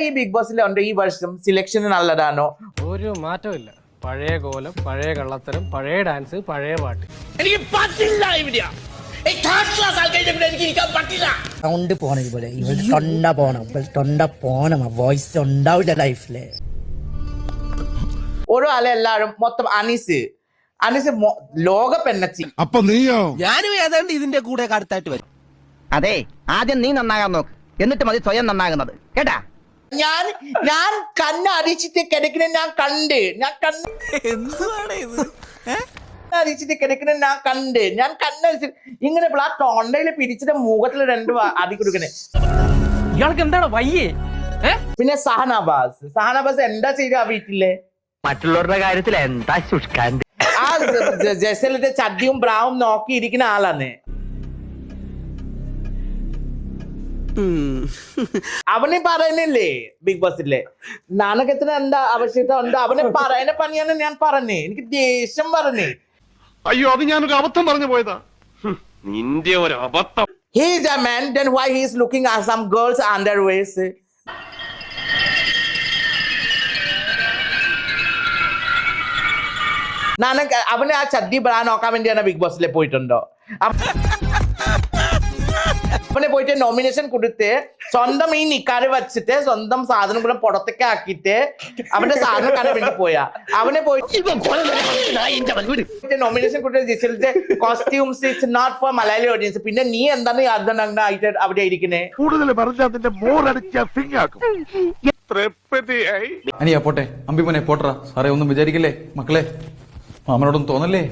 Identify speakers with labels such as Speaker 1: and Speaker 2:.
Speaker 1: ഈ ബിഗ് ബോസിലുണ്ട് ഈ വർഷം സിലക്ഷൻ നല്ലതാണോ?
Speaker 2: ഒരു മാറ്റമില്ല. പഴയ കോലം, പഴയ കള്ളത്തരം, പഴയ ഡാൻസ്, പഴയ പാട്ട്.
Speaker 3: എനിക്ക് പറ്റില്ല.
Speaker 4: സൗണ്ട് പോണം ഇതുപോലെ, ഇവളുടെ തൊണ്ട പോണം, വോയിസ് ഉണ്ടാവില്ല ലൈഫില്.
Speaker 1: ഓരോ എല്ലാരും മൊത്തം അനീസ് ലോക പെണ്ണച്ചി.
Speaker 5: അപ്പൊ നീയോ?
Speaker 3: ഞാനും ഏതാണ്ട് ഇതിന്റെ കൂടെ കടുത്തായിട്ട് വരും.
Speaker 6: അതെ, ആദ്യം നീ നന്നാകാൻ നോക്ക്, എന്നിട്ട് മതി സ്വയം നന്നാകുന്നത്, കേട്ടാ?
Speaker 1: ഞാൻ കണ്ണടിച്ചിട്ട് കിടക്കുന്ന
Speaker 3: എന്താണ് ഇത്?
Speaker 1: അടിച്ചിട്ട് കിടക്കുന്ന ഞാൻ കണ്ണടിച്ചിട്ട് ഇങ്ങനെ ആ തൊണ്ടയില് പിടിച്ചിട്ട് മുഖത്തില് 2 അടി കൊടുക്കണേ.
Speaker 2: ഇയാൾക്ക് എന്താണ് വയ്യേ?
Speaker 1: പിന്നെ സഹനാബാസ് എന്താ ചെയ്ത ആ വീട്ടിലെ?
Speaker 6: മറ്റുള്ളവരുടെ കാര്യത്തിൽ എന്താ ശുഷ്കാന്തി?
Speaker 1: ആ ജസലിന്റെ ചട്ടിയും ബ്രാവും നോക്കിയിരിക്കുന്ന ആളാണ്. അവനെ പറയുന്നില്ലേ ബിഗ് ബോസിലെ നാണകത്തിന് എന്താ ആവശ്യകത ഉണ്ട്, അവനെ പറയുന്ന പണിയാണ് ഞാൻ പറഞ്ഞേ. എനിക്ക് ദേഷ്യം പറഞ്ഞേ.
Speaker 5: അയ്യോ, അത് ഞാനൊരു അബദ്ധം പറഞ്ഞു പോയതാ. നിന്റെ ഒരു അബദ്ധം.
Speaker 1: He is a man, then why he is looking at some girls underwears? അവന് ആ ചഡ്ഡി ബ്രാ നോക്കാൻ വേണ്ടിയാണ് ബിഗ് ബോസിലെ പോയിട്ടുണ്ടോ? അവനെ പോയിട്ട് നോമിനേഷൻ കൊടുത്ത് സ്വന്തം ഈ നിക്കാറ് വെച്ചിട്ട് സ്വന്തം സാധനം കൂടെ പുറത്തേക്ക് ആക്കിയിട്ട് അവന്റെ സാധനം കാണാൻ വേണ്ടി പോയാ. അവനെ പോയിട്ട് നോമിനേഷൻ കൊടുത്ത ജിസലിന്റെ costumes it's not for Malayali audience. പിന്നെ നീ എന്താണ് ആയിട്ട് അവിടെ ഇരിക്കുന്നേ?
Speaker 5: കൂടുതൽ പറഞ്ഞ അതിന്റെ മോറടിച്ച ഫിങ്ങാക്കും.
Speaker 7: അനിയാ പോട്ടെ, അമ്പിമനെ പോട്ടറാ. സാറേ ഒന്നും വിചാരിക്കില്ലേ മക്കളെ, മാമനോടൊന്നും തോന്നല്ലേ?